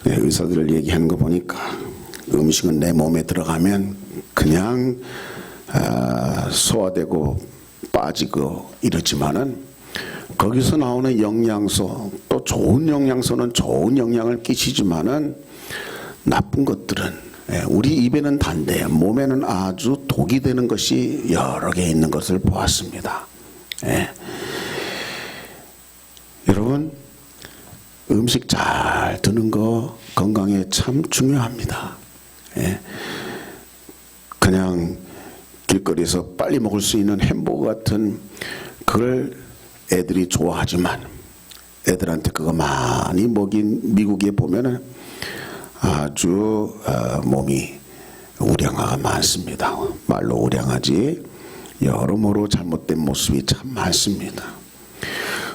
의사들 얘기하는 거 보니까 음식은 내 몸에 들어가면 그냥 소화되고 빠지고 이렇지만은 거기서 나오는 영양소, 또 좋은 영양소는 좋은 영향을 끼치지만은 나쁜 것들은 우리 입에는 단데 몸에는 아주 독이 되는 것이 여러 개 있는 것을 보았습니다. 여러분, 음식 잘 드는 거 건강에 참 중요합니다. 그냥 길거리에서 빨리 먹을 수 있는 햄버거 같은 그걸 애들이 좋아하지만 애들한테 그거 많이 먹인 미국에 보면은 아주 몸이 우량아가 많습니다. 말로 우량하지 여러모로 잘못된 모습이 참 많습니다.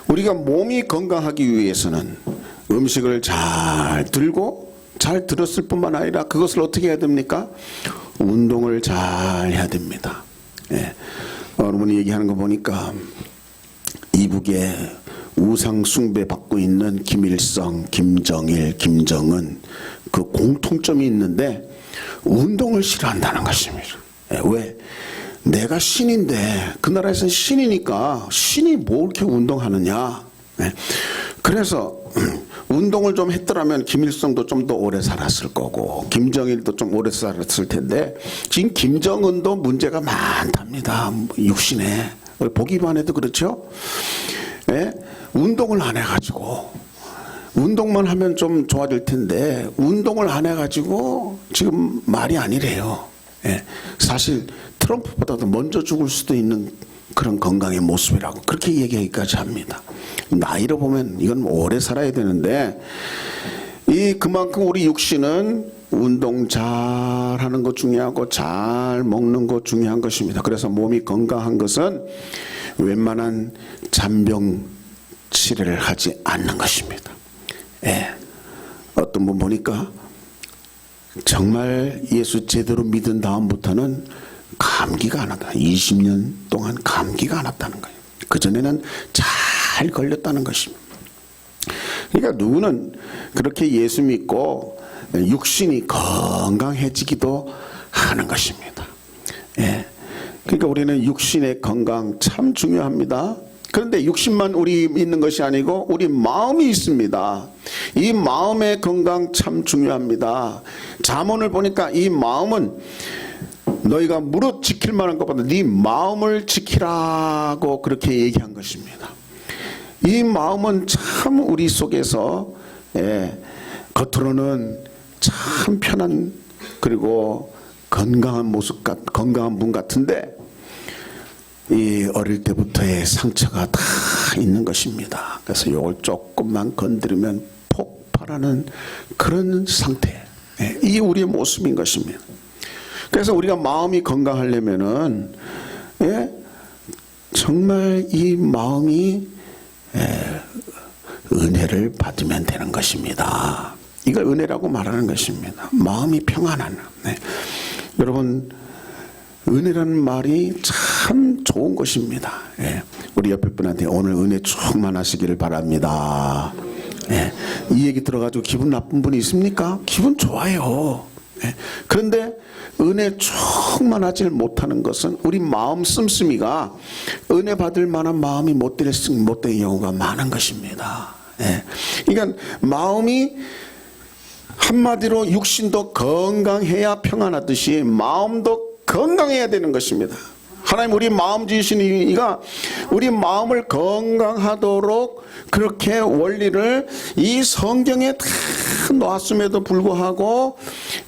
우리가 몸이 건강하기 위해서는 음식을 잘 들고 잘 들었을 뿐만 아니라 그것을 어떻게 해야 됩니까? 운동을 잘 해야 됩니다. 여러분이 얘기하는 거 보니까 이북에 우상 숭배 받고 있는 김일성, 김정일, 김정은 그 공통점이 있는데 운동을 싫어한다는 것입니다. 왜? 내가 신인데 그 나라에서는 신이니까 신이 뭐 이렇게 운동하느냐. 그래서 운동을 좀 했더라면 김일성도 좀 더 오래 살았을 거고 김정일도 좀 오래 살았을 텐데 지금 김정은도 문제가 많답니다. 육신에. 보기만 해도 그렇죠. 운동을 안 해가지고 운동만 하면 좀 좋아질 텐데 운동을 안 해가지고 지금 말이 아니래요. 사실 트럼프보다도 먼저 죽을 수도 있는 그런 건강의 모습이라고 그렇게 얘기하기까지 합니다. 나이로 보면 이건 오래 살아야 되는데 그만큼 우리 육신은 운동 잘 하는 것 중요하고 잘 먹는 것 중요한 것입니다. 그래서 몸이 건강한 것은 웬만한 잔병 치레를 하지 않는 것입니다. 어떤 분 보니까 정말 예수 제대로 믿은 다음부터는 감기가 안 왔다. 20년 동안 감기가 안 왔다는 거예요. 그전에는 잘 걸렸다는 것입니다. 그러니까 누구는 그렇게 예수 믿고 육신이 건강해지기도 하는 것입니다. 그러니까 우리는 육신의 건강 참 중요합니다. 그런데 육신만 우리 있는 것이 아니고 우리 마음이 있습니다. 이 마음의 건강 참 중요합니다. 잠언을 보니까 이 마음은 너희가 무릇 지킬 만한 것보다 네 마음을 지키라고 그렇게 얘기한 것입니다. 이 마음은 참 우리 속에서 겉으로는 참 편한 그리고 건강한 모습 건강한 분 같은데 이 어릴 때부터의 상처가 다 있는 것입니다. 그래서 이걸 조금만 건드리면 폭발하는 그런 상태. 이 우리의 모습인 것입니다. 그래서 우리가 마음이 건강하려면은 정말 이 마음이 은혜를 받으면 되는 것입니다. 이걸 은혜라고 말하는 것입니다. 마음이 평안한. 여러분 은혜라는 말이 참 좋은 것입니다. 우리 옆에 분한테 오늘 은혜 충만하시기를 바랍니다. 이 얘기 들어가지고 기분 나쁜 분이 있습니까? 기분 좋아요. 그런데 은혜 충만하지 못하는 것은 우리 마음 씀씀이가 은혜 받을 만한 마음이 못된 경우가 많은 것입니다. 그러니까 마음이 한마디로 육신도 건강해야 평안하듯이 마음도 건강해야 되는 것입니다. 하나님 우리 마음 주신 이가 우리 마음을 건강하도록 그렇게 원리를 이 성경에 다 놓았음에도 불구하고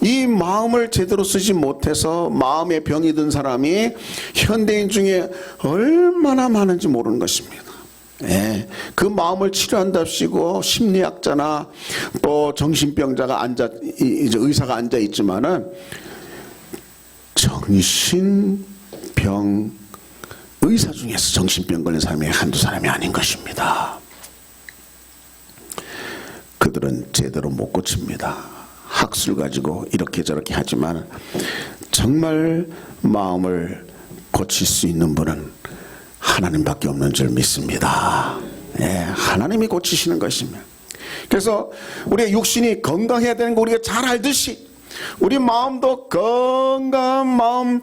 이 마음을 제대로 쓰지 못해서 마음에 병이 든 사람이 현대인 중에 얼마나 많은지 모르는 것입니다. 그 마음을 치료한답시고 심리학자나 또 정신병자가 이제 의사가 앉아 있지만은 정신병 의사 중에서 정신병 걸린 사람이 한두 사람이 아닌 것입니다. 그들은 제대로 못 고칩니다. 학술 가지고 이렇게 저렇게 하지만 정말 마음을 고칠 수 있는 분은 하나님밖에 없는 줄 믿습니다. 하나님이 고치시는 것입니다. 그래서 우리의 육신이 건강해야 되는 거 우리가 잘 알듯이 우리 마음도 건강한 마음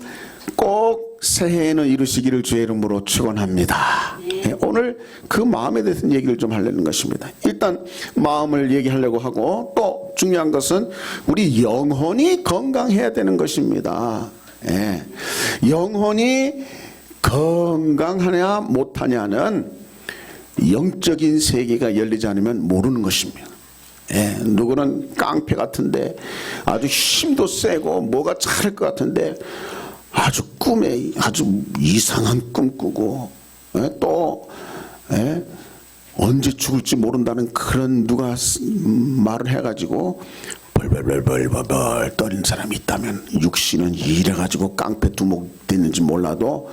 꼭 새해에는 이루시기를 주의 이름으로 축원합니다. 네, 오늘 그 마음에 대해서 얘기를 좀 하려는 것입니다. 일단 마음을 얘기하려고 하고 또 중요한 것은 우리 영혼이 건강해야 되는 것입니다. 네, 영혼이 건강하냐 못하냐는 영적인 세계가 열리지 않으면 모르는 것입니다. 예, 누구는 깡패 같은데 아주 힘도 세고 뭐가 잘할 것 같은데 아주 꿈에 아주 이상한 꿈 꾸고 또 언제 죽을지 모른다는 그런 누가 말을 해가지고 벌벌벌벌벌 떨리는 사람이 있다면 육신은 이래가지고 깡패 두목 됐는지 몰라도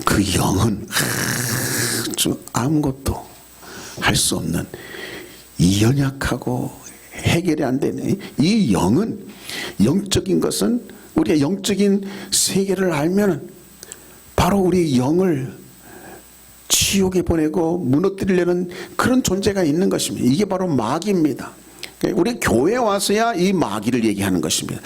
그 영은 아주 아무것도 할 수 없는 이 연약하고 해결이 안 되는 이 영은 영적인 것은 우리가 영적인 세계를 알면 바로 우리 영을 지옥에 보내고 무너뜨리려는 그런 존재가 있는 것입니다. 이게 바로 마귀입니다. 우리 교회에 와서야 이 마귀를 얘기하는 것입니다.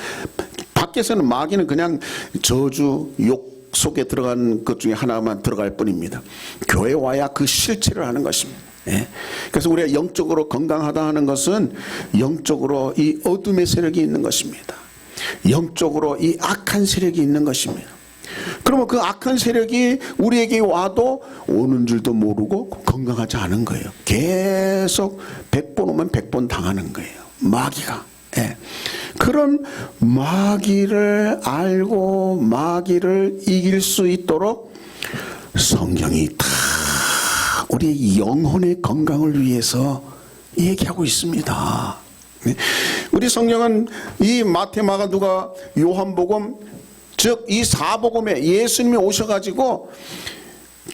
밖에서는 마귀는 그냥 저주, 욕 속에 들어간 것 중에 하나만 들어갈 뿐입니다. 교회에 와야 그 실체를 하는 것입니다. 예. 그래서 우리가 영적으로 건강하다 하는 것은 영적으로 이 어둠의 세력이 있는 것입니다. 영적으로 이 악한 세력이 있는 것입니다. 그러면 그 악한 세력이 우리에게 와도 오는 줄도 모르고 건강하지 않은 거예요. 계속 100번 오면 100번 당하는 거예요. 마귀가. 예. 그런 마귀를 알고 마귀를 이길 수 있도록 성경이 다 우리 영혼의 건강을 위해서 얘기하고 있습니다. 우리 성경은 이 마태, 마가, 누가, 요한복음 즉 이 사복음에 예수님이 오셔가지고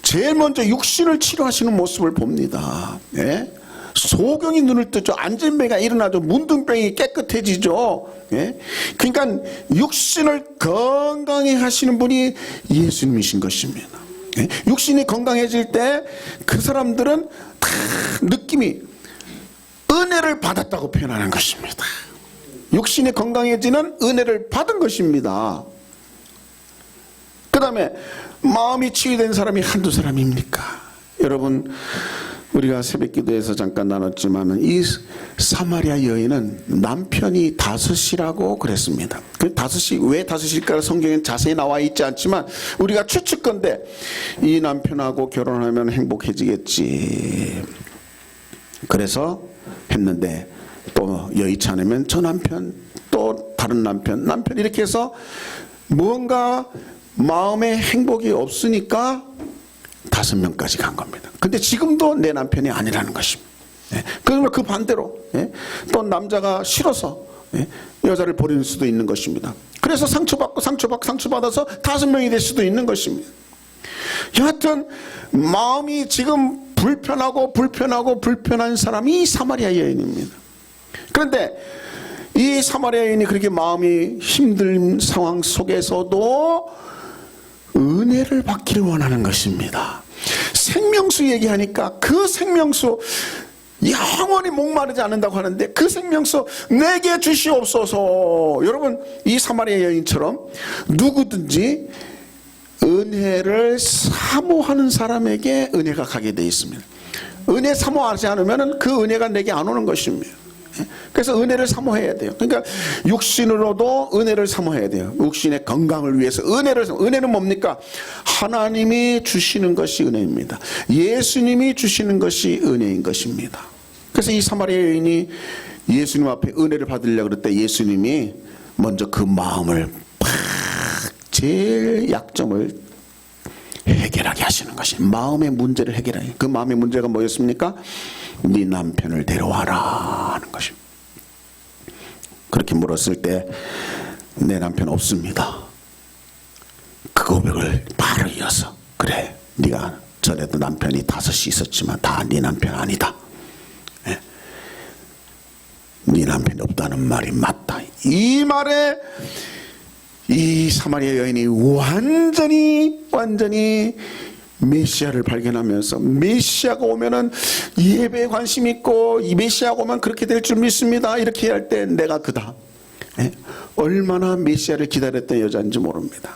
제일 먼저 육신을 치료하시는 모습을 봅니다. 예? 소경이 눈을 뜨죠. 안진뱅이가 일어나죠. 문둥병이 깨끗해지죠. 예? 그러니까 육신을 건강히 하시는 분이 예수님이신 것입니다. 예? 육신이 건강해질 때 그 사람들은 다 느낌이 은혜를 받았다고 표현하는 것입니다. 육신이 건강해지는 은혜를 받은 것입니다. 그 다음에 마음이 치유된 사람이 한두 사람입니까? 여러분, 우리가 새벽기도에서 잠깐 나눴지만 이 사마리아 여인은 남편이 5이라고 그랬습니다. 그 5이 왜 5일까 성경에 자세히 나와 있지 않지만 우리가 추측건데 이 남편하고 결혼하면 행복해지겠지. 그래서 했는데 또 여의치 않으면 저 남편 또 다른 남편 이렇게 해서 뭔가 마음에 행복이 없으니까 5명까지 간 겁니다. 근데 지금도 내 남편이 아니라는 것입니다. 예. 그러면 그 반대로 또 남자가 싫어서 여자를 버리는 수도 있는 것입니다. 그래서 상처받아서 5명이 될 수도 있는 것입니다. 여하튼 마음이 지금 불편한 사람이 사마리아 여인입니다. 그런데 이 사마리아 여인이 그렇게 마음이 힘든 상황 속에서도 은혜를 받기를 원하는 것입니다. 생명수 얘기하니까 그 생명수 영원히 목마르지 않는다고 하는데 그 생명수 내게 주시옵소서. 여러분, 이 사마리아 여인처럼 누구든지 은혜를 사모하는 사람에게 은혜가 가게 되어 있습니다. 은혜 사모하지 않으면 그 은혜가 내게 안 오는 것입니다. 그래서 은혜를 사모해야 돼요. 그러니까 육신으로도 은혜를 사모해야 돼요. 육신의 건강을 위해서 은혜는 뭡니까? 하나님이 주시는 것이 은혜입니다. 예수님이 주시는 것이 은혜인 것입니다. 그래서 이 사마리아 여인이 예수님 앞에 은혜를 받으려고 그럴 때 예수님이 먼저 그 마음을 제일 약점을 해결하게 하시는 것이 마음의 문제를 해결하게. 그 마음의 문제가 뭐였습니까? 네 남편을 데려와라 하는 것입니다. 그렇게 물었을 때 내 남편 없습니다. 그 고백을 바로 이어서 그래, 네가 전에도 남편이 5이 있었지만 다 네 남편 아니다. 네 남편이 없다는 말이 맞다. 이 말에 이 사마리아 여인이 완전히 메시아를 발견하면서 메시아가 오면은 예배에 관심 있고 이 메시아가 오면 그렇게 될 줄 믿습니다 이렇게 할 때 내가 그다. 얼마나 메시아를 기다렸던 여자인지 모릅니다.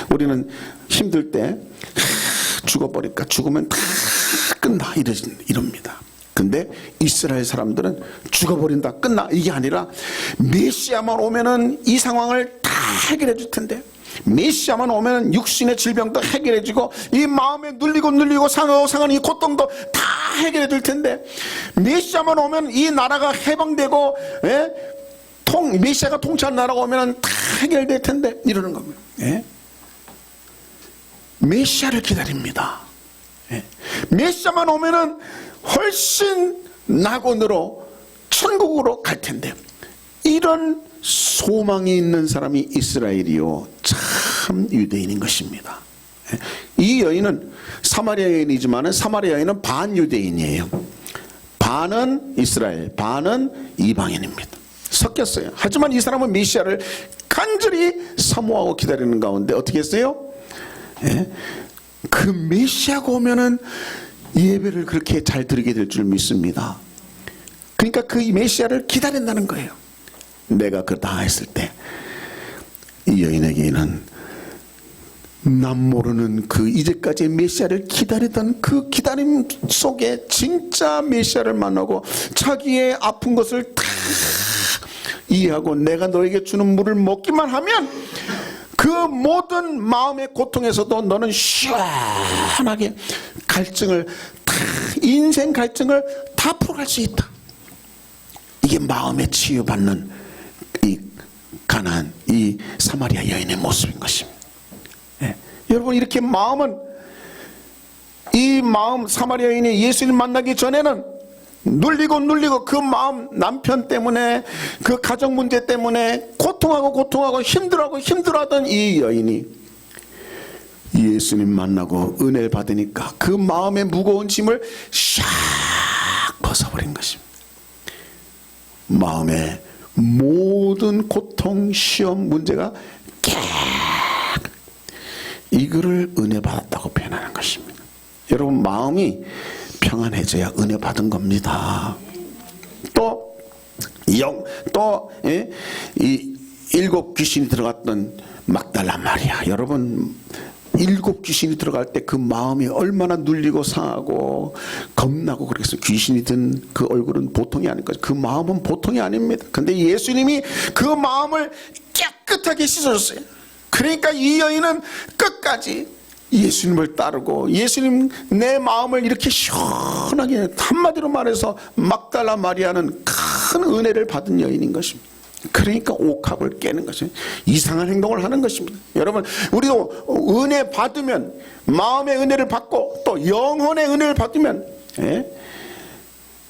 우리는 힘들 때 죽어버릴까, 죽으면 다 끝나 이럽니다. 근데 이스라엘 사람들은 죽어버린다, 끝나 이게 아니라 메시아만 오면은 이 상황을 다 해결해 줄 텐데, 메시아만 오면은 육신의 질병도 해결해지고 이 마음에 눌리고 상한 이 고통도 다 해결해 줄 텐데, 메시아만 오면 이 나라가 해방되고 메시아가 통치하는 나라가 오면은 다 해결될 텐데 이러는 겁니다. 메시아를 기다립니다. 메시아만 오면은 훨씬 낙원으로 천국으로 갈 텐데, 이런 소망이 있는 사람이 이스라엘이요 참 유대인인 것입니다. 이 여인은 사마리아 여인이지만 사마리아 여인은 반 유대인이에요. 반은 이스라엘, 반은 이방인입니다. 섞였어요. 하지만 이 사람은 메시아를 간절히 사모하고 기다리는 가운데 어떻게 했어요? 그 메시아가 오면은 예배를 그렇게 잘 드리게 될 줄 믿습니다. 그러니까 그 메시아를 기다린다는 거예요. 내가 그걸 다 했을 때 이 여인에게는 남 모르는 그 이제까지 메시아를 기다리던 그 기다림 속에 진짜 메시아를 만나고 자기의 아픈 것을 다 이해하고 내가 너에게 주는 물을 먹기만 하면 그 모든 마음의 고통에서도 너는 시원하게 갈증을 다, 인생 갈증을 다 풀어갈 수 있다. 이게 마음의 치유받는 이 가나안, 이 사마리아 여인의 모습인 것입니다. 여러분, 이렇게 이 마음 사마리아 여인이 예수님 만나기 전에는 눌리고 그 마음, 남편 때문에 그 가정 문제 때문에 고통하고 힘들어하던 이 여인이 예수님 만나고 은혜를 받으니까 그 마음의 무거운 짐을 샥 벗어버린 것입니다. 마음의 모든 고통, 시험, 문제가 이거를 은혜 받았다고 표현하는 것입니다. 여러분, 마음이 평안해져야 은혜 받은 겁니다. 이 7 귀신이 들어갔던 막달라 마리아, 여러분 7 귀신이 들어갈 때 그 마음이 얼마나 눌리고 상하고 겁나고 그랬어요. 귀신이 든 그 얼굴은 보통이 아닐 거죠. 그 마음은 보통이 아닙니다. 근데 예수님이 그 마음을 깨끗하게 씻어줬어요. 그러니까 이 여인은 끝까지 예수님을 따르고, 예수님 내 마음을 이렇게 시원하게, 한마디로 말해서 막달라 마리아는 큰 은혜를 받은 여인인 것입니다. 그러니까 옥합을 깨는 것입니다. 이상한 행동을 하는 것입니다. 여러분, 우리도 은혜 받으면, 마음의 은혜를 받고 또 영혼의 은혜를 받으면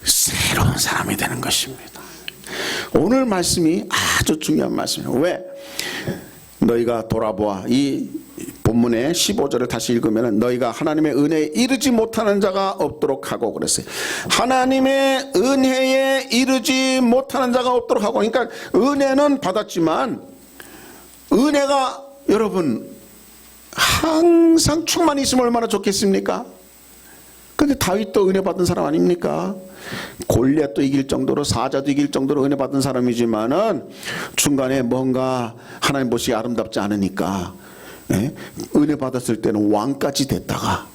새로운 사람이 되는 것입니다. 오늘 말씀이 아주 중요한 말씀이에요. 왜? 너희가 돌아보아, 이 본문의 15절을 다시 읽으면 너희가 하나님의 은혜에 이르지 못하는 자가 없도록 하고 그랬어요. 하나님의 은혜에 이르지 못하는 자가 없도록 하고, 그러니까 은혜는 받았지만 은혜가 여러분 항상 충만히 있으면 얼마나 좋겠습니까? 근데 다윗도 은혜 받은 사람 아닙니까? 골리앗도 이길 정도로, 사자도 이길 정도로 은혜 받은 사람이지만은 중간에 뭔가 하나님 보시기 아름답지 않으니까 은혜 받았을 때는 왕까지 됐다가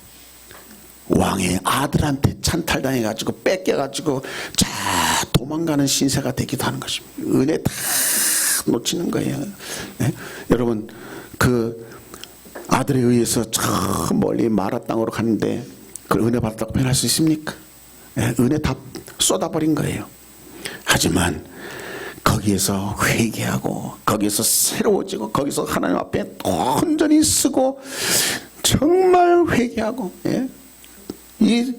왕의 아들한테 찬탈당해가지고 뺏겨가지고 자 도망가는 신세가 되기도 하는 것입니다. 은혜 다 놓치는 거예요. 여러분, 그 아들에 의해서 저 멀리 마라 땅으로 갔는데 그걸 은혜 받았다고 표현할 수 있습니까? 은혜 다 쏟아버린 거예요. 하지만 거기에서 회개하고, 거기에서 새로워지고, 거기서 하나님 앞에 온전히 쓰고 정말 회개하고, 이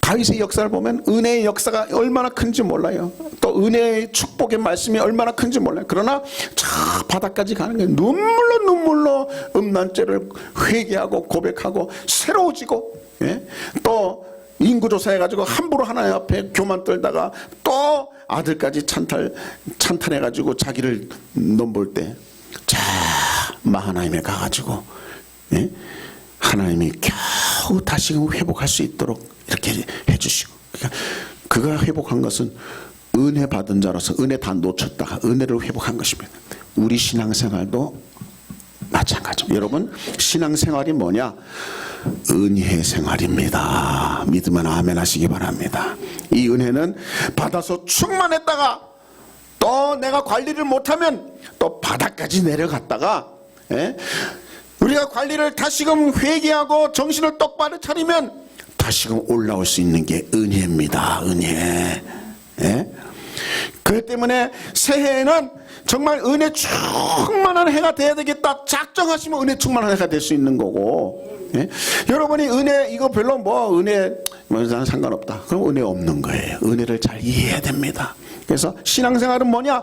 다윗의 역사를 보면 은혜의 역사가 얼마나 큰지 몰라요. 또 은혜의 축복의 말씀이 얼마나 큰지 몰라요. 그러나 저 바닥까지 가는 게 눈물로 음란죄를 회개하고 고백하고 새로워지고, 또 인구조사해가지고 함부로 하나님 앞에 교만 떨다가 또 아들까지 찬탄해가지고 자기를 넘볼 때, 자 마하나임에 가가지고 하나님이 겨우 다시금 회복할 수 있도록 이렇게 해주시고, 그러니까 그가 회복한 것은 은혜 받은 자로서 은혜 다 놓쳤다가 은혜를 회복한 것입니다. 우리 신앙생활도 마찬가지입니다. 여러분, 신앙생활이 뭐냐? 은혜 생활입니다. 믿으면 아멘 하시기 바랍니다. 이 은혜는 받아서 충만했다가 또 내가 관리를 못하면 또 바닥까지 내려갔다가, 우리가 관리를 다시금 회개하고 정신을 똑바로 차리면 다시금 올라올 수 있는 게 은혜입니다. 은혜. 그렇기 때문에 새해에는 정말 은혜 충만한 해가 돼야 되겠다 작정하시면 은혜 충만한 해가 될 수 있는 거고, 여러분이 은혜 이거 별로 은혜 나는 상관없다, 그럼 은혜 없는 거예요. 은혜를 잘 이해해야 됩니다. 그래서 신앙생활은 뭐냐?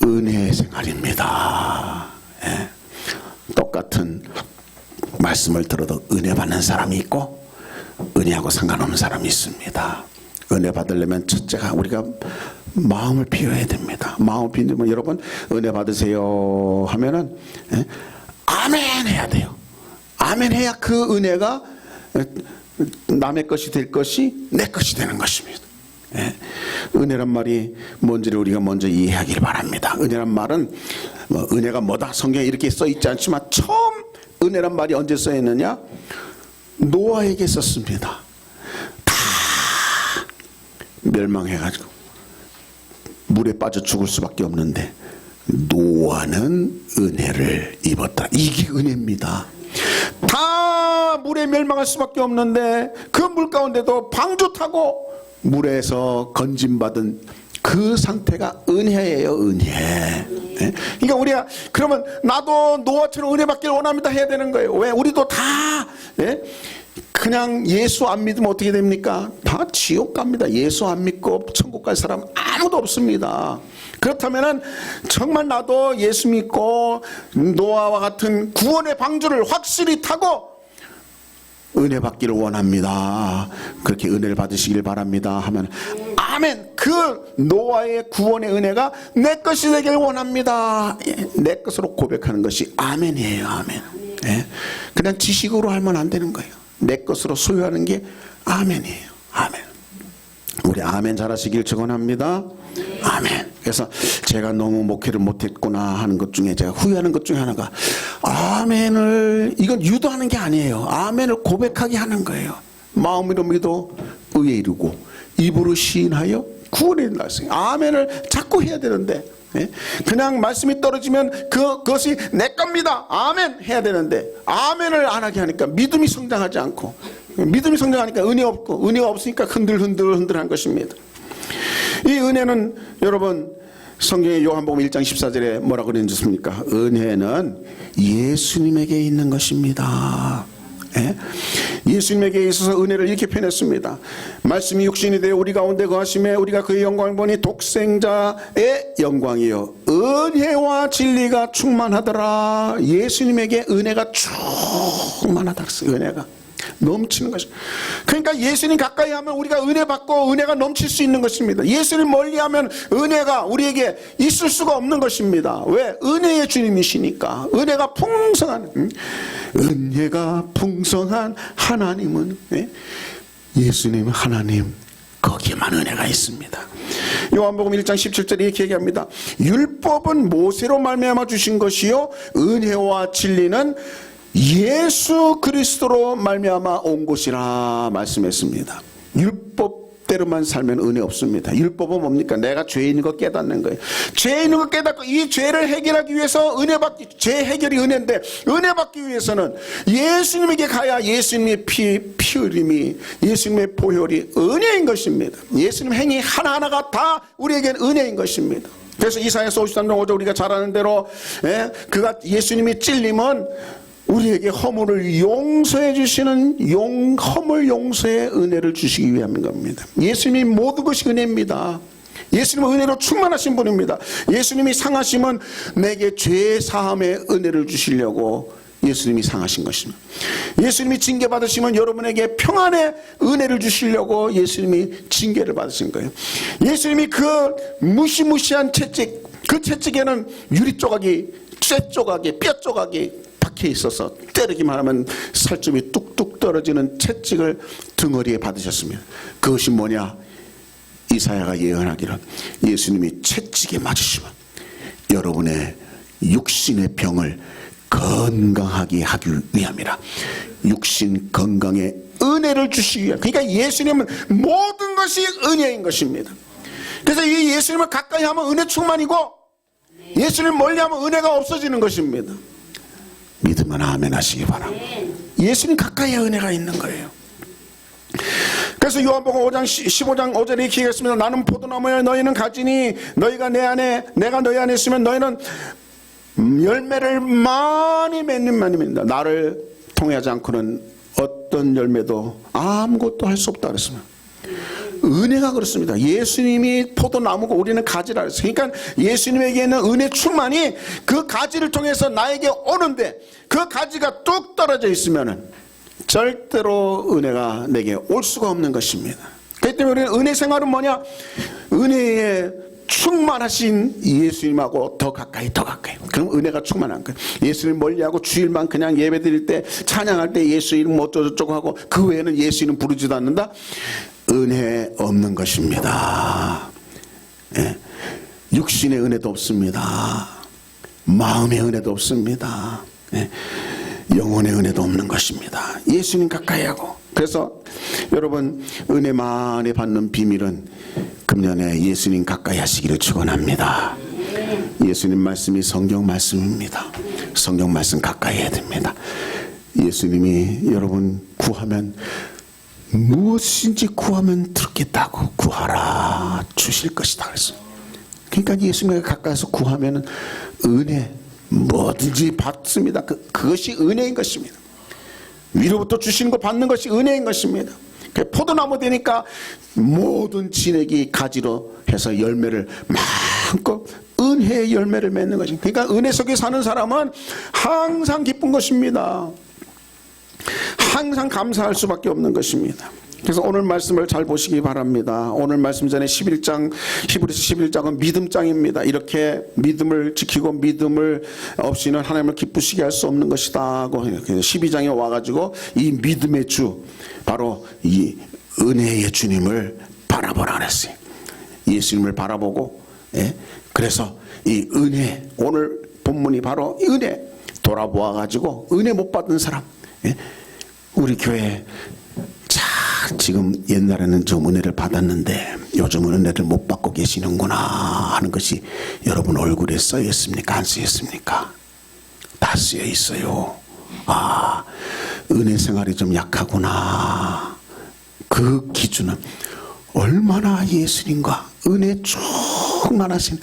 은혜 생활입니다. 똑같은 말씀을 들어도 은혜 받는 사람이 있고 은혜하고 상관없는 사람이 있습니다. 은혜 받으려면 첫째가 우리가 마음을 비워야 됩니다. 마음을 비우면 여러분 은혜 받으세요 하면은 아멘 해야 돼요. 아멘 해야 그 은혜가 남의 것이 될 것이 내 것이 되는 것입니다. 은혜란 말이 뭔지를 우리가 먼저 이해하길 바랍니다. 은혜란 말은 은혜가 뭐다 성경에 이렇게 써 있지 않지만 처음 은혜란 말이 언제 써 있느냐? 노아에게 썼습니다. 다 멸망해가지고 물에 빠져 죽을 수밖에 없는데 노아는 은혜를 입었다. 이게 은혜입니다. 다 물에 멸망할 수밖에 없는데 그 물 가운데도 방주 타고 물에서 건짐받은 그 상태가 은혜예요. 은혜. 그러니까 우리가 그러면 나도 노아처럼 은혜 받기를 원합니다 해야 되는 거예요. 왜? 우리도 다 그냥 예수 안 믿으면 어떻게 됩니까? 다 지옥 갑니다. 예수 안 믿고 천국 갈 사람 아무도 없습니다. 그렇다면은 정말 나도 예수 믿고 노아와 같은 구원의 방주를 확실히 타고 은혜 받기를 원합니다. 그렇게 은혜를 받으시길 바랍니다 하면 아멘. 그 노아의 구원의 은혜가 내 것이 되길 원합니다. 내 것으로 고백하는 것이 아멘이에요. 아멘. 그냥 지식으로 하면 안 되는 거예요. 내 것으로 소유하는 게 아멘이에요. 아멘. 우리 아멘 잘하시길 축원합니다. 아멘. 그래서 제가 너무 목회를 못했구나 하는 것 중에 제가 후회하는 것 중에 하나가 아멘을 이건 유도하는 게 아니에요. 아멘을 고백하게 하는 거예요. 마음으로 믿어 의에 이르고 입으로 시인하여 구원에 이르렀어요. 아멘을 자꾸 해야 되는데 그냥 말씀이 떨어지면 그것이 내 겁니다. 아멘 해야 되는데 아멘을 안 하게 하니까 믿음이 성장하지 않고 믿음이 성장하니까 은혜 없고 은혜가 없으니까 흔들흔들한 것입니다. 이 은혜는 여러분 성경의 요한복음 1장 14절에 뭐라고 그랬습니까? 은혜는 예수님에게 있는 것입니다. 예수님에게 있어서 은혜를 이렇게 표현했습니다. 말씀이 육신이 되어 우리 가운데 거하심에 우리가 그의 영광을 보니 독생자의 영광이요 은혜와 진리가 충만하더라. 예수님에게 은혜가 충만하다. 은혜가 넘치는 것입니다. 그러니까 예수님 가까이 하면 우리가 은혜 받고 은혜가 넘칠 수 있는 것입니다. 예수님 멀리하면 은혜가 우리에게 있을 수가 없는 것입니다. 왜? 은혜의 주님이시니까. 은혜가 풍성한 은혜가 풍성한 하나님은 예수님 하나님 거기에만 은혜가 있습니다. 요한복음 1장 17절에 이렇게 얘기합니다. 율법은 모세로 말미암아 주신 것이요 은혜와 진리는 예수 그리스도로 말미암아 온 것이라 말씀했습니다. 율법대로만 살면 은혜 없습니다. 율법은 뭡니까? 내가 죄 있는 거 깨닫는 거예요. 죄 있는 거 깨닫고 이 죄를 해결하기 위해서 죄 해결이 은혜인데 은혜 받기 위해서는 예수님에게 가야 예수님의 피 흘림이 예수님의 보혈이 은혜인 것입니다. 예수님 행위 하나하나가 다 우리에게는 은혜인 것입니다. 그래서 이사야서 53장 5절 우리가 잘 아는 대로 그가 예수님이 찔림은 우리에게 허물을 용서해 주시는 허물 용서의 은혜를 주시기 위함인 겁니다. 예수님이 모든 것이 은혜입니다. 예수님은 은혜로 충만하신 분입니다. 예수님이 상하심은 내게 죄 사함의 은혜를 주시려고 예수님이 상하신 것입니다. 예수님이 징계 받으시면 여러분에게 평안의 은혜를 주시려고 예수님이 징계를 받으신 거예요. 예수님이 그 무시무시한 채찍, 그 채찍에는 유리 조각이, 쇠 조각이, 뼈 조각이 박혀 있어서 때리기만 하면 살점이 뚝뚝 떨어지는 채찍을 등허리에 받으셨습니다. 그것이 뭐냐? 이사야가 예언하기를 예수님이 채찍에 맞으시면 여러분의 육신의 병을 건강하게 하기 위함이라. 육신 건강에 은혜를 주시기 위함. 그러니까 예수님은 모든 것이 은혜인 것입니다. 그래서 이 예수님을 가까이 하면 은혜 충만이고 예수님을 멀리하면 은혜가 없어지는 것입니다. 믿으면 아멘 하시기 바랍니다. 예수님 가까이에 은혜가 있는 거예요. 그래서 요한복음 5장 15장 5절에 이렇게 얘기했습니다. 나는 포도나무에 너희는 가지니 너희가 내 안에 내가 너희 안에 있으면 너희는 열매를 많이 맺는다. 나를 통하지 않고는 어떤 열매도 아무것도 할 수 없다 그랬습니다. 은혜가 그렇습니다. 예수님이 포도나무고 우리는 가지라 그랬어요. 그러니까 예수님에게는 은혜 충만이 그 가지를 통해서 나에게 오는데 그 가지가 뚝 떨어져 있으면은 절대로 은혜가 내게 올 수가 없는 것입니다. 그렇기 때문에 우리는 은혜 생활은 뭐냐? 은혜에 충만하신 예수님하고 더 가까이 그럼 은혜가 충만한 거예요. 예수님 멀리하고 주일만 그냥 예배 드릴 때 찬양할 때 예수 이름 뭐 어쩌고저쩌고 하고 그 외에는 예수 이름 부르지도 않는다? 은혜 없는 것입니다. 예. 육신의 은혜도 없습니다. 마음의 은혜도 없습니다. 예. 영혼의 은혜도 없는 것입니다. 예수님 가까이 하고. 그래서 여러분 은혜 많이 받는 비밀은 금년에 예수님 가까이 하시기를 축원합니다. 예수님 말씀이 성경 말씀입니다. 성경 말씀 가까이 해야 됩니다. 예수님이 여러분 구하면 무엇인지 구하면 들었겠다고 구하라 주실 것이다 그랬어요. 그러니까 예수님과 가까이서 구하면 은혜 뭐든지 받습니다. 그것이 은혜인 것입니다. 위로부터 주시는 거 받는 것이 은혜인 것입니다. 포도나무 되니까 모든 진액이 가지로 해서 열매를 마음껏 은혜의 열매를 맺는 것입니다. 그러니까 은혜 속에 사는 사람은 항상 기쁜 것입니다. 항상 감사할 수밖에 없는 것입니다. 그래서 오늘 말씀을 잘 보시기 바랍니다. 오늘 말씀 전에 11장 히브리서 11장은 믿음장입니다. 이렇게 믿음을 지키고 믿음을 없이는 하나님을 기쁘시게 할 수 없는 것이다. 12장에 와가지고 이 믿음의 주 바로 이 은혜의 주님을 바라보라 그랬어요. 예수님을 바라보고 그래서 이 은혜 오늘 본문이 바로 은혜 돌아보아가지고 은혜 못 받은 사람 우리 교회 지금 옛날에는 좀 은혜를 받았는데 요즘은 은혜를 못 받고 계시는구나 하는 것이 여러분 얼굴에 쓰여 있습니까? 안 쓰여 있습니까? 다 쓰여 있어요. 아, 은혜 생활이 좀 약하구나. 그 기준은 얼마나 예수님과 은혜 충만하신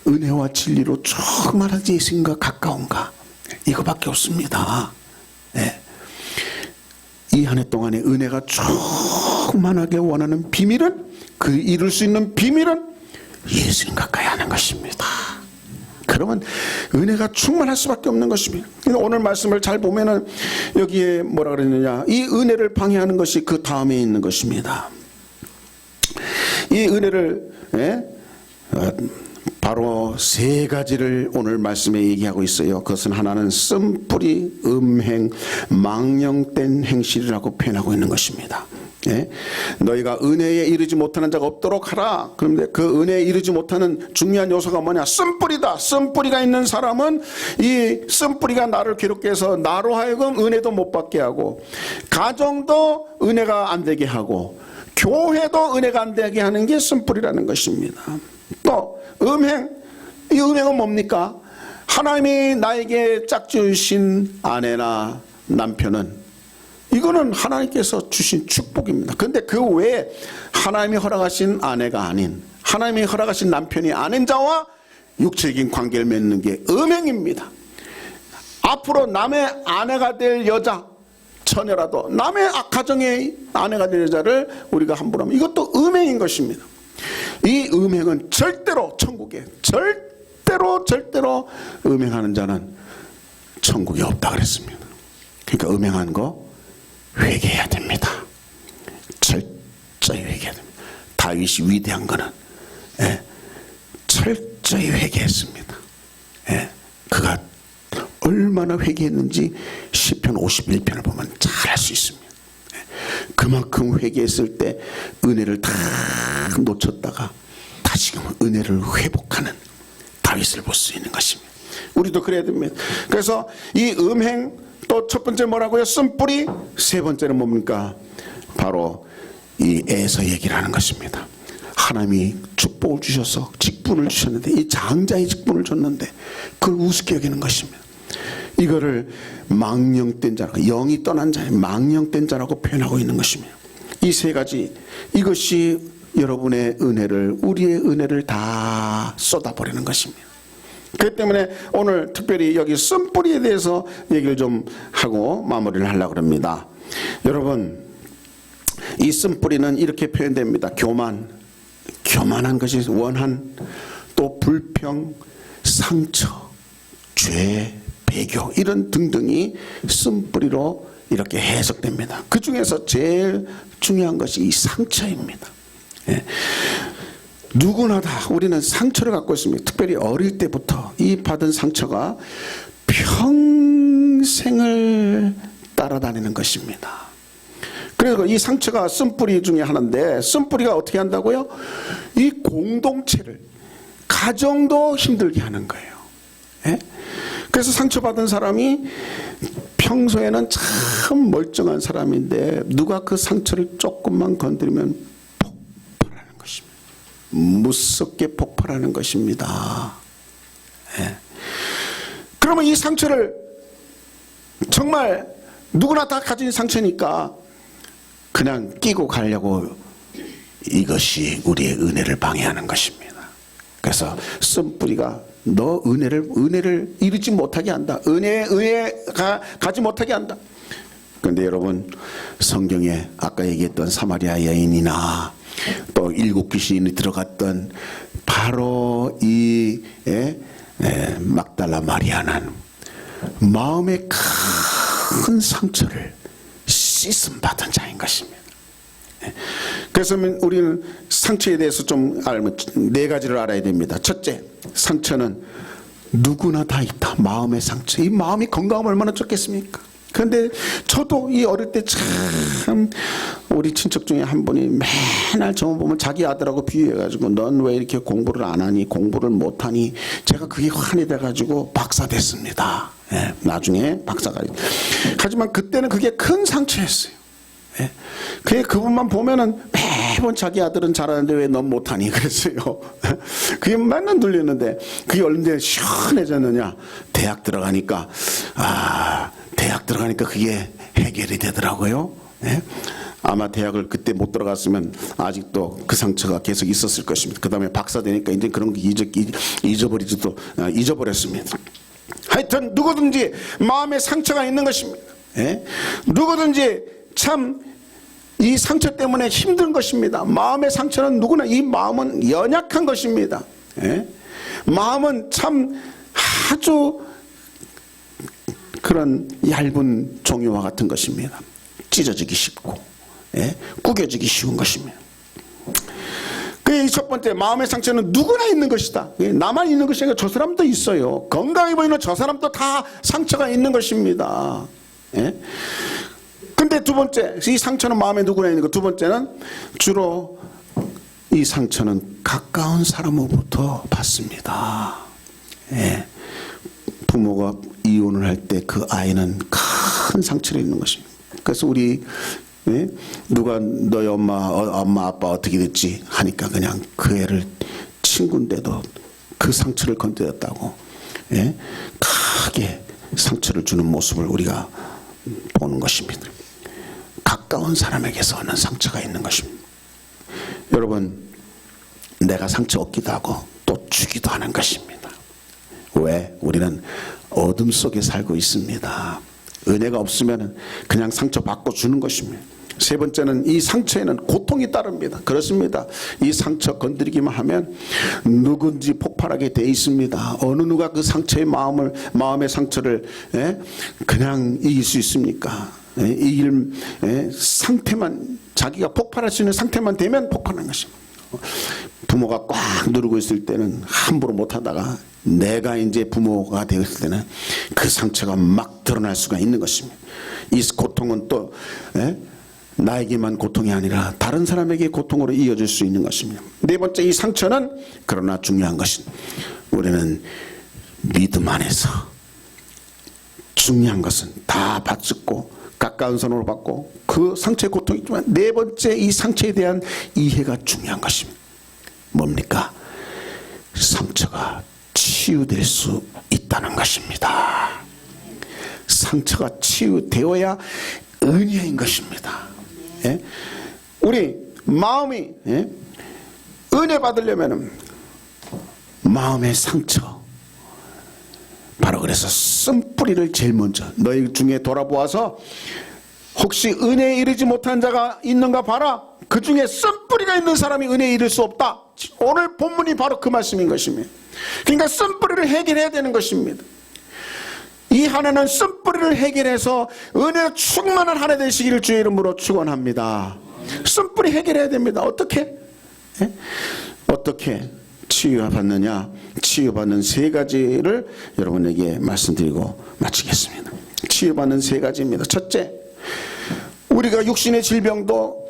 은혜와 진리로 충만한 예수님과 가까운가 이거밖에 없습니다. 네. 이 한 해 동안에 은혜가 충만하게 원하는 비밀은 그 이룰 수 있는 비밀은 예수님 가까이 하는 것입니다. 그러면 은혜가 충만할 수밖에 없는 것입니다. 오늘 말씀을 잘 보면은 여기에 뭐라 그랬느냐 이 은혜를 방해하는 것이 그 다음에 있는 것입니다. 이 은혜를 바로 세 가지를 오늘 말씀에 얘기하고 있어요. 그것은 하나는 쓴뿌리, 음행, 망령된 행실이라고 표현하고 있는 것입니다. 너희가 은혜에 이르지 못하는 자가 없도록 하라. 그런데 그 은혜에 이르지 못하는 중요한 요소가 뭐냐? 쓴뿌리다. 쓴뿌리가 있는 사람은 이 쓴뿌리가 나를 괴롭게 해서 나로 하여금 은혜도 못 받게 하고 가정도 은혜가 안 되게 하고 교회도 은혜가 안 되게 하는 게 쓴뿌리라는 것입니다. 또 음행, 이 음행은 뭡니까? 하나님이 나에게 짝지으신 아내나 남편은 이거는 하나님께서 주신 축복입니다. 그런데 그 외에 하나님이 허락하신 아내가 아닌 하나님이 허락하신 남편이 아닌 자와 육체적인 관계를 맺는 게 음행입니다. 앞으로 남의 아내가 될 여자 처녀라도 남의 가정의 아내가 될 여자를 우리가 함부로 하면 이것도 음행인 것입니다. 이 음행은 절대로 천국에 절대로 음행하는 자는 천국에 없다 그랬습니다. 그러니까 음행한 거 회개해야 됩니다. 철저히 회개해야 됩니다. 다윗이 위대한 거는 철저히 회개했습니다. 그가 얼마나 회개했는지 시편 51편을 보면 잘 알 수 있습니다. 그만큼 회개했을 때 은혜를 다 놓쳤다가 다시금 은혜를 회복하는 다윗을 볼 수 있는 것입니다. 우리도 그래야 됩니다. 그래서 이 음행, 또 첫 번째 뭐라고요? 쓴뿌리. 세 번째는 뭡니까? 바로 이 에서 얘기를 하는 것입니다. 하나님이 축복을 주셔서 직분을 주셨는데, 이 장자의 직분을 줬는데 그걸 우습게 여기는 것입니다. 이거를 망령된 자라고, 영이 떠난 자의 망령된 자라고 표현하고 있는 것입니다. 이 세 가지, 이것이 여러분의 은혜를, 우리의 은혜를 다 쏟아버리는 것입니다. 그렇기 때문에 오늘 특별히 여기 쓴뿌리에 대해서 얘기를 좀 하고 마무리를 하려고 합니다. 여러분, 이 쓴뿌리는 이렇게 표현됩니다. 교만한 것이 원한, 또 불평, 상처, 죄, 배교, 이런 등등이 쓴뿌리로 이렇게 해석됩니다. 그 중에서 제일 중요한 것이 이 상처입니다. 예. 누구나 다 우리는 상처를 갖고 있습니다. 특별히 어릴 때부터 이 받은 상처가 평생을 따라다니는 것입니다. 그래서 이 상처가 쓴뿌리 중에 하나인데, 쓴뿌리가 어떻게 한다고요? 이 공동체를, 가정도 힘들게 하는 거예요. 예? 그래서 상처받은 사람이 평소에는 참 멀쩡한 사람인데 누가 그 상처를 조금만 건드리면 폭발하는 것입니다. 무섭게 폭발하는 것입니다. 예. 그러면 이 상처를, 정말 누구나 다 가진 상처니까 그냥 끼고 가려고, 이것이 우리의 은혜를 방해하는 것입니다. 그래서 쓴뿌리가 너 은혜를 이루지 못하게 한다. 은혜가 가지 못하게 한다. 그런데 여러분, 성경에 아까 얘기했던 사마리아 여인이나 또 7 귀신이 들어갔던 바로 이 막달라 마리아는 마음의 큰 상처를 씻음 받은 자인 것입니다. 그래서 우리는 상처에 대해서 좀 알면 4가지를 알아야 됩니다. 첫째, 상처는 누구나 다 있다. 마음의 상처. 이 마음이 건강하면 얼마나 좋겠습니까? 그런데 저도 이 어릴 때 참, 우리 친척 중에 한 분이 맨날 저만 보면 자기 아들하고 비유해가지고 넌 왜 이렇게 공부를 안 하니, 공부를 못 하니, 제가 그게 환이 돼가지고 박사 됐습니다. 예, 나중에 박사가. 하지만 그때는 그게 큰 상처였어요. 예. 그분만 보면은 매번 자기 아들은 잘하는데 왜 넌 못하니 그랬어요. 그게 맨날 눌렸는데, 그게 언제 시원해졌느냐? 대학 들어가니까 그게 해결이 되더라고요. 예? 아마 대학을 그때 못 들어갔으면 아직도 그 상처가 계속 있었을 것입니다. 그 다음에 박사 되니까 이제 그런 거 잊어버렸습니다. 하여튼 누구든지 마음에 상처가 있는 것입니다. 예? 누구든지 참 이 상처 때문에 힘든 것입니다. 마음의 상처는 누구나, 이 마음은 연약한 것입니다. 예? 마음은 참 아주 그런 얇은 종이와 같은 것입니다. 찢어지기 쉽고, 예? 구겨지기 쉬운 것입니다. 그 첫 번째, 마음의 상처는 누구나 있는 것이다. 나만 있는 것이 아니라 저 사람도 있어요. 건강해 보이는 저 사람도 다 상처가 있는 것입니다. 예? 근데 두 번째, 이 상처는 마음에 누구나 있는 것. 두 번째는 주로 이 상처는 가까운 사람으로부터 받습니다. 예. 부모가 이혼을 할 때 그 아이는 큰 상처를 입는 것입니다. 그래서 우리 누가 너희 엄마 아빠 어떻게 됐지 하니까 그냥 그 애를 친구인데도 그 상처를 건드렸다고 크게 상처를 주는 모습을 우리가 보는 것입니다. 가까운 사람에게서 오는 상처가 있는 것입니다. 여러분, 내가 상처 얻기도 하고 또 주기도 하는 것입니다. 왜? 우리는 어둠 속에 살고 있습니다. 은혜가 없으면 그냥 상처받고 주는 것입니다. 세 번째는 이 상처에는 고통이 따릅니다. 그렇습니다. 이 상처 건드리기만 하면 누군지 폭발하게 돼 있습니다. 어느 누가 그 상처의 마음의 상처를 그냥 이길 수 있습니까? 이길 상태만, 자기가 폭발할 수 있는 상태만 되면 폭발하는 것입니다. 부모가 꽉 누르고 있을 때는 함부로 못하다가 내가 이제 부모가 되었을 때는 그 상처가 막 드러날 수가 있는 것입니다. 이 고통은 또 나에게만 고통이 아니라 다른 사람에게 고통으로 이어질 수 있는 것입니다. 네 번째, 이 상처는 그러나 중요한 것은 우리는 믿음 안에서 중요한 것은 다 받고 가까운 손으로 받고 그 상처의 고통이 있지만 네 번째, 이 상처에 대한 이해가 중요한 것입니다. 뭡니까? 상처가 치유될 수 있다는 것입니다. 상처가 치유되어야 은혜인 것입니다. 예? 우리 마음이 은혜 받으려면 마음의 상처, 바로 그래서 쓴뿌리를 제일 먼저 너희 중에 돌아보아서 혹시 은혜에 이르지 못한 자가 있는가 봐라. 그 중에 쓴뿌리가 있는 사람이 은혜에 이를 수 없다. 오늘 본문이 바로 그 말씀인 것입니다. 그러니까 쓴뿌리를 해결해야 되는 것입니다. 이 한 해는 쓴뿌리를 해결해서 은혜로 충만한 한 해 되시기를 주의 이름으로 축원합니다. 쓴뿌리 해결해야 됩니다. 어떻게? 어떻게 치유받느냐? 치유받는 세 가지를 여러분에게 말씀드리고 마치겠습니다. 치유받는 세 가지입니다. 첫째, 우리가 육신의 질병도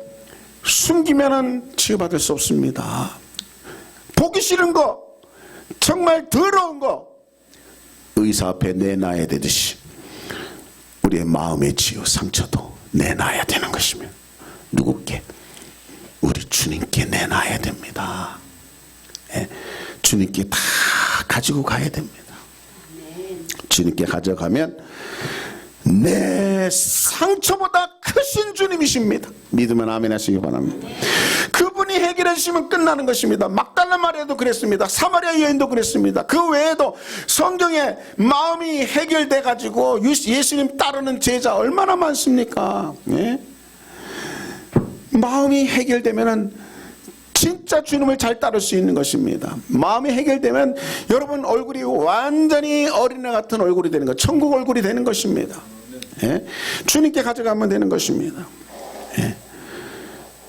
숨기면은 치유받을 수 없습니다. 보기 싫은 거, 정말 더러운 거 의사 앞에 내놔야 되듯이 우리의 마음의 치유, 상처도 내놔야 되는 것이며, 누구께? 우리 주님께 내놔야 됩니다. 주님께 다 가지고 가야 됩니다. 주님께 가져가면 내 상처보다 크신 주님이십니다. 믿으면 아멘 하시기 바랍니다. 그분이 해결해 주시면 끝나는 것입니다. 막달라 마리아도 그랬습니다. 사마리아 여인도 그랬습니다. 그 외에도 성경에 마음이 해결돼 가지고 예수님 따르는 제자 얼마나 많습니까? 마음이 해결되면은 진짜 주님을 잘 따를 수 있는 것입니다. 마음이 해결되면 여러분 얼굴이 완전히 어린애 같은 얼굴이 되는 것, 천국 얼굴이 되는 것입니다. 주님께 가져가면 되는 것입니다.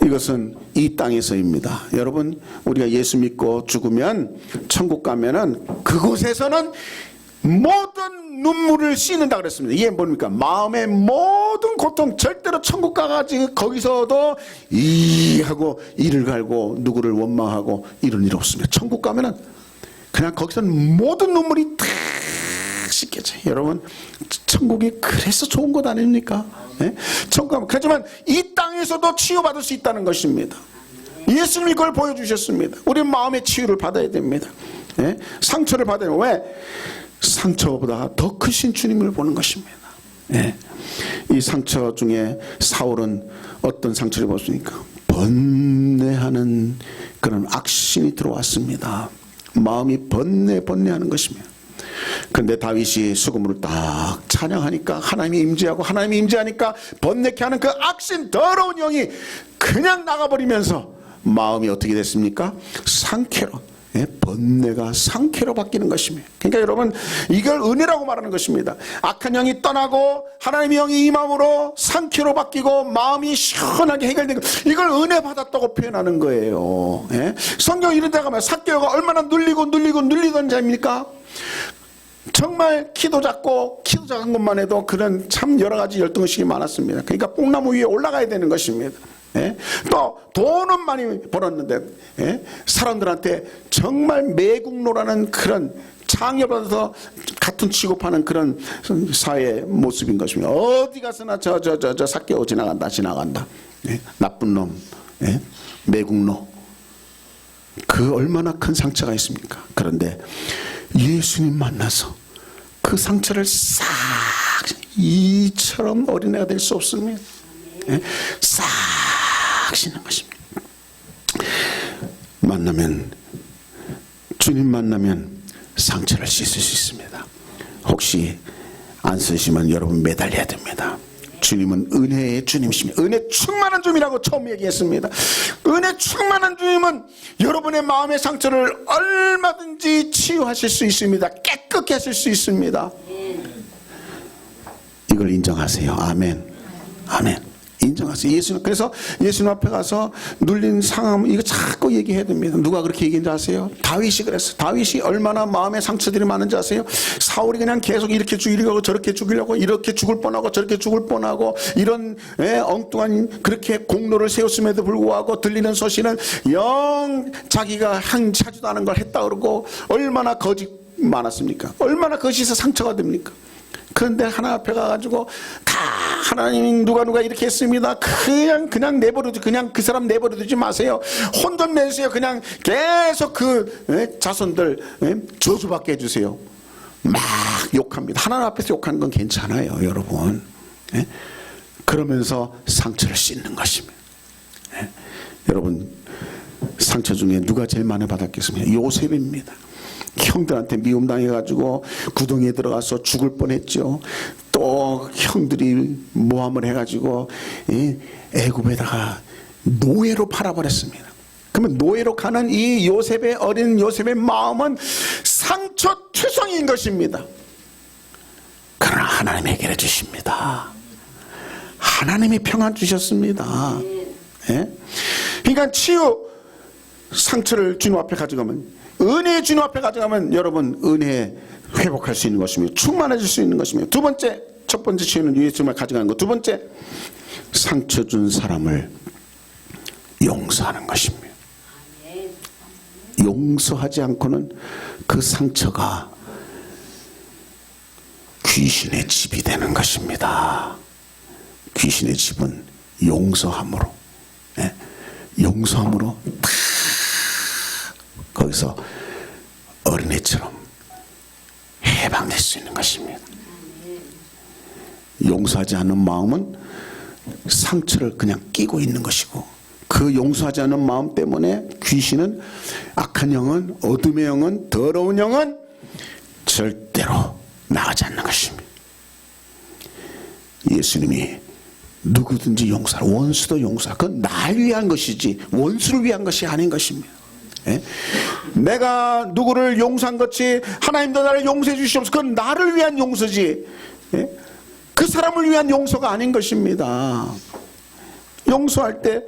이것은 이 땅에서입니다. 여러분, 우리가 예수 믿고 죽으면 천국 가면은 그곳에서는 모든 눈물을 씻는다 그랬습니다. 이게 뭡니까? 마음의 모든 고통, 절대로 천국 가가지고 거기서도 이 하고 이를 갈고 누구를 원망하고 이런 일 없습니다. 천국 가면은 그냥 거기서는 모든 눈물이 다 씻겨져요. 여러분, 천국이 그래서 좋은 것 아닙니까? 천국 가면. 하지만 이 땅에서도 치유받을 수 있다는 것입니다. 예수님이 그걸 보여주셨습니다. 우리 마음의 치유를 받아야 됩니다. 상처를 받아야 돼요. 왜? 상처보다 더 크신 주님을 보는 것입니다. 이 상처 중에 사울은 어떤 상처를 봤습니까? 번뇌하는 그런 악신이 들어왔습니다. 마음이 번뇌하는 것입니다. 그런데 다윗이 수금으로 딱 찬양하니까 하나님이 임재하고, 하나님이 임재하니까 번뇌케 하는 그 악신 더러운 영이 그냥 나가버리면서 마음이 어떻게 됐습니까? 상쾌로, 번뇌가 상쾌로 바뀌는 것입니다. 그러니까 여러분, 이걸 은혜라고 말하는 것입니다. 악한 영이 떠나고 하나님의 영이 이 마음으로 상쾌로 바뀌고 마음이 시원하게 해결되고, 이걸 은혜 받았다고 표현하는 거예요. 성경 이런 데가 말, 삭개오가 얼마나 눌리던 자입니까? 정말 키도 작고, 키도 작은 것만 해도 그런 참 여러 가지 열등의식이 많았습니다. 그러니까 뽕나무 위에 올라가야 되는 것입니다. 또 돈은 많이 벌었는데 사람들한테 정말 매국노라는 그런 창녀받아서 같은 취급하는 그런 사회의 모습인 것입니다. 어디 가서나 저 삭개오 지나간다. 나쁜 놈, 매국노. 그 얼마나 큰 상처가 있습니까? 그런데 예수님 만나서 그 상처를 싹, 이처럼 어린애가 될 수 없습니다. 싹 씻는 것입니다. 주님 만나면 상처를 씻을 수 있습니다. 혹시 안 쓰시면 여러분 매달려야 됩니다. 주님은 은혜의 주님이십니다. 은혜 충만한 주님이라고 처음 얘기했습니다. 은혜 충만한 주님은 여러분의 마음의 상처를 얼마든지 치유하실 수 있습니다. 깨끗게 하실 수 있습니다. 이걸 인정하세요. 아멘. 아멘. 인정하세요. 예수님, 그래서 예수님 앞에 가서 눌린 상함, 이거 자꾸 얘기해야 됩니다. 누가 그렇게 얘기했는지 아세요? 다윗이 그랬어요. 다윗이 얼마나 마음에 상처들이 많은지 아세요? 사울이 그냥 계속 이렇게 죽이려고 저렇게 죽이려고, 이렇게 죽을 뻔하고 저렇게 죽을 뻔하고, 이런 엉뚱한 그렇게 공로를 세웠음에도 불구하고 들리는 소식은 영 자기가 차지도 않은 걸 했다 그러고, 얼마나 거짓 많았습니까? 얼마나 거짓에서 상처가 됩니까? 그런데 하나 앞에 가가지고 다 하나님 누가 이렇게 했습니다. 그냥 내버려두지, 그냥 그 사람 내버려두지 마세요. 혼돈 내세요. 그냥 계속 그 자손들 저주받게 해주세요. 막 욕합니다. 하나님 앞에서 욕하는 건 괜찮아요, 여러분. 그러면서 상처를 씻는 것입니다. 여러분, 상처 중에 누가 제일 많이 받았겠습니까? 요셉입니다. 형들한테 미움당해가지고 구덩이에 들어가서 죽을 뻔했죠. 또 형들이 모함을 해가지고 애굽에다가 노예로 팔아버렸습니다. 그러면 노예로 가는 이 요셉의, 어린 요셉의 마음은 상처투성인 것입니다. 그러나 하나님이 해결해 주십니다. 하나님이 평안 주셨습니다. 그러니까 치유 상처를 주님 앞에 가져가면, 은혜의 주님 앞에 가져가면 여러분 은혜 회복할 수 있는 것입니다. 충만해질 수 있는 것입니다. 두 번째, 첫 번째 치유는 예수님을 가져가는 것. 두 번째, 상처 준 사람을 용서하는 것입니다. 용서하지 않고는 그 상처가 귀신의 집이 되는 것입니다. 귀신의 집은 용서함으로, 용서함으로 다 거기서 어린애처럼 해방될 수 있는 것입니다. 용서하지 않는 마음은 상처를 그냥 끼고 있는 것이고, 그 용서하지 않는 마음 때문에 귀신은, 악한 영은, 어둠의 영은, 더러운 영은 절대로 나가지 않는 것입니다. 예수님이 누구든지 용서하라, 원수도 용서하라. 그건 날 위한 것이지 원수를 위한 것이 아닌 것입니다. 내가 누구를 용서한 것이 하나님도 나를 용서해 주시옵소서, 그건 나를 위한 용서지 그 사람을 위한 용서가 아닌 것입니다. 용서할 때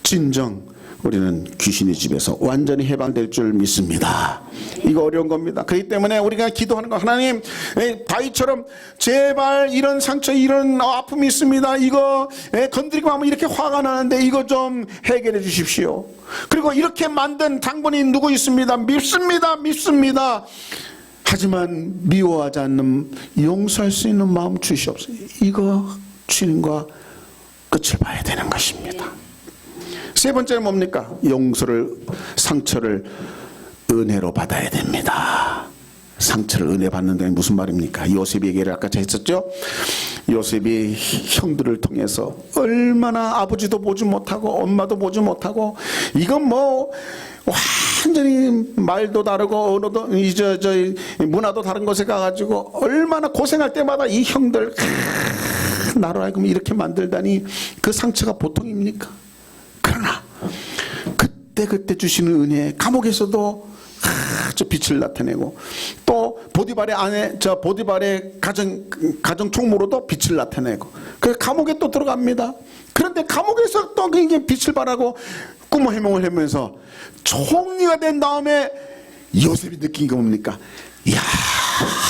진정 우리는 귀신의 집에서 완전히 해방될 줄 믿습니다. 이거 어려운 겁니다. 그렇기 때문에 우리가 기도하는 거, 하나님, 다윗처럼 제발 이런 상처, 이런 아픔이 있습니다. 이거 건드리고 하면 이렇게 화가 나는데 이거 좀 해결해 주십시오. 그리고 이렇게 만든 당분이 누구 있습니다. 밉습니다. 하지만 미워하지 않는, 용서할 수 있는 마음 주시옵소서. 이거 주님과 끝을 봐야 되는 것입니다. 세 번째는 뭡니까? 용서를, 상처를 은혜로 받아야 됩니다. 상처를 은혜 받는다는 무슨 말입니까? 요셉이 얘기를 아까 했었죠. 요셉이 형들을 통해서 얼마나 아버지도 보지 못하고 엄마도 보지 못하고, 이건 뭐 완전히 말도 다르고 언어도 문화도 다른 곳에 가가지고 얼마나 고생할 때마다 이 형들 나로 하여금 이렇게 만들다니, 그 상처가 보통입니까? 그러나 그때 주시는 은혜, 감옥에서도 저 빛을 나타내고, 또 보디발의 아내, 저 보디발의 가정 총무로도 빛을 나타내고, 그 감옥에 또 들어갑니다. 그런데 감옥에서 또 이게 빛을 발하고 꿈을 해몽을 하면서 총리가 된 다음에 요셉이 느낀 게 뭡니까? 이야,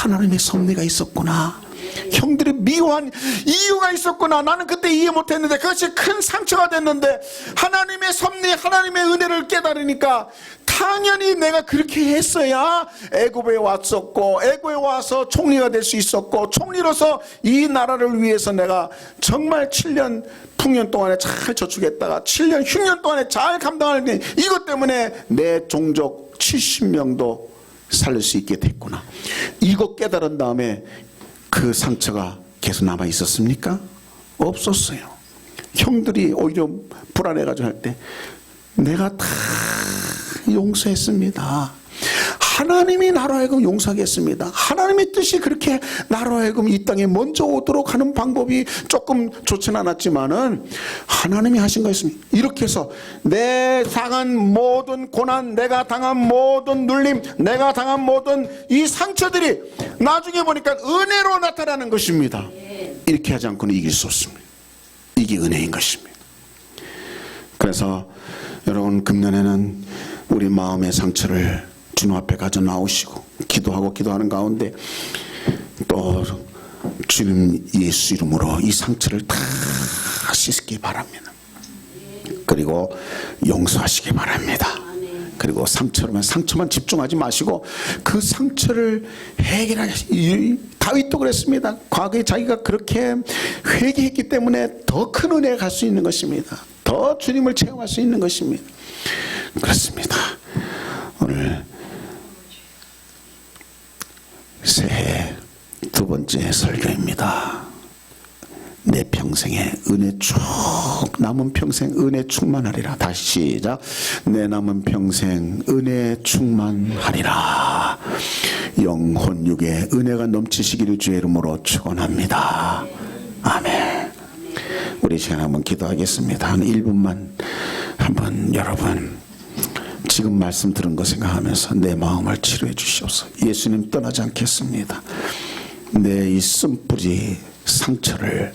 하나님의 섭리가 있었구나. 형들이 미워한 이유가 있었구나. 나는 그때 이해 못했는데 그것이 큰 상처가 됐는데, 하나님의 섭리, 하나님의 은혜를 깨달으니까 당연히 내가 그렇게 했어야 애굽에 왔었고, 애굽에 와서 총리가 될 수 있었고, 총리로서 이 나라를 위해서 내가 정말 7년 풍년 동안에 잘 저축했다가 7년 흉년 동안에 잘 감당하는, 이것 때문에 내 종족 70명도 살릴 수 있게 됐구나. 이거 깨달은 다음에 그 상처가 계속 남아 있었습니까? 없었어요. 형들이 오히려 불안해가지고 할 때 내가 다 용서했습니다. 하나님이 나로 하여금 용서하겠습니다. 하나님의 뜻이 그렇게 나로 하여금 이 땅에 먼저 오도록 하는 방법이 조금 좋지는 않았지만은 하나님이 하신 거 있습니다. 이렇게 해서 내 당한 모든 고난, 내가 당한 모든 눌림, 내가 당한 모든 이 상처들이 나중에 보니까 은혜로 나타나는 것입니다. 이렇게 하지 않고는 이길 수 없습니다. 이게 은혜인 것입니다. 그래서 여러분 금년에는 우리 마음의 상처를 주님 앞에 가져 나오시고 기도하는 가운데 또 주님 예수 이름으로 이 상처를 다 씻기 바랍니다. 그리고 용서하시기 바랍니다. 그리고 상처만 집중하지 마시고 그 상처를 해결하시. 다윗도 그랬습니다. 과거에 자기가 그렇게 회개했기 때문에 더 큰 은혜에 갈 수 있는 것입니다. 더 주님을 체험할 수 있는 것입니다. 그렇습니다. 오늘 새해 두 번째 설교입니다. 내 평생에 은혜 쭉 남은 평생 은혜 충만하리라. 다시 시작. 내 남은 평생 은혜 충만하리라. 영혼 육에 은혜가 넘치시기를 주의 이름으로 축원합니다. 아멘. 우리 시간 한번 기도하겠습니다. 한 1분만 한번 여러분 지금 말씀 들은 거 생각하면서 내 마음을 치료해 주시옵소서. 예수님 떠나지 않겠습니다. 내 이 쓴뿌리 상처를